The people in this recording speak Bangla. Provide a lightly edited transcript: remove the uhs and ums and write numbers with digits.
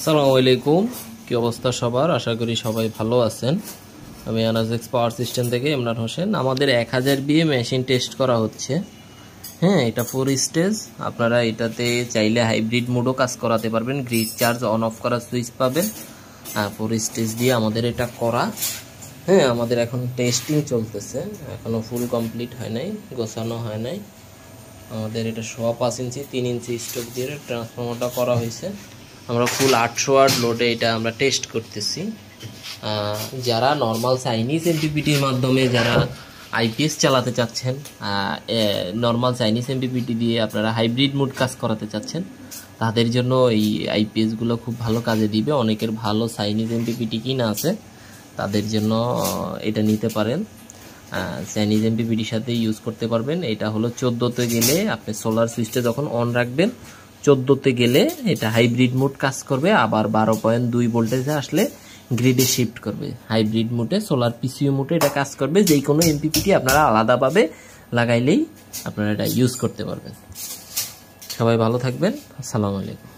আসসালামু আলাইকুম। কি অবস্থা সবার? আশা করি সবাই ভালো আছেন। আমি এনার্জেক্স পাওয়ার সিস্টেম থেকে ইমরান হোসেন। আমাদের 1000 বিএ মেশিন টেস্ট করা হচ্ছে। হ্যাঁ, এটা 4 স্টেজ। আপনারা এটাতে চাইলে হাইব্রিড মোডও কাজ করাতে পারবেন। গ্রিড চার্জ অন অফ করার সুইচ পাবেন। 4 স্টেজ দিয়ে আমাদের এটা করা। হ্যাঁ, আমাদের এখন টেস্টিং চলতেছে, এখনো ফুল কমপ্লিট হয় নাই, গোছানো হয় নাই। আমাদের এটা 5.5 ইঞ্চি 3 ইঞ্চি স্টোক দিয়ে ট্রান্সফরমারটা করা হয়েছে। আমরা ফুল 800 ওয়াট লোডে এটা আমরা টেস্ট করতেছি। যারা নর্মাল চাইনিজ এমপিপিটির মাধ্যমে যারা আইপিএস চালাতে চাচ্ছেন, নর্মাল চাইনিজ এমপিপিটি দিয়ে আপনারা হাইব্রিড মোড কাজ করাতে চাচ্ছেন, তাদের জন্য এই আইপিএসগুলো খুব ভালো কাজে দিবে। অনেকের ভালো চাইনিজ এমপিপিটি কিনা আছে, তাদের জন্য এটা নিতে পারেন। চাইনিজ এমপিপিটির সাথে ইউজ করতে পারবেন। এটা হলো 14তে গেলে আপনি সোলার সুইচটা যখন অন রাখবেন, 14তে গেলে এটা হাইব্রিড মোড কাজ করবে। আবার 12.2 ভোল্টেজে আসলে গ্রিডে শিফট করবে। হাইব্রিড মোডে সোলার পিসিইউ মোডে এটা কাজ করবে। যেই কোনো এমপিপিটি আপনারা আলাদাভাবে লাগাইলেই আপনারা এটা ইউজ করতে পারবেন। সবাই ভালো থাকবেন। আসসালামু আলাইকুম।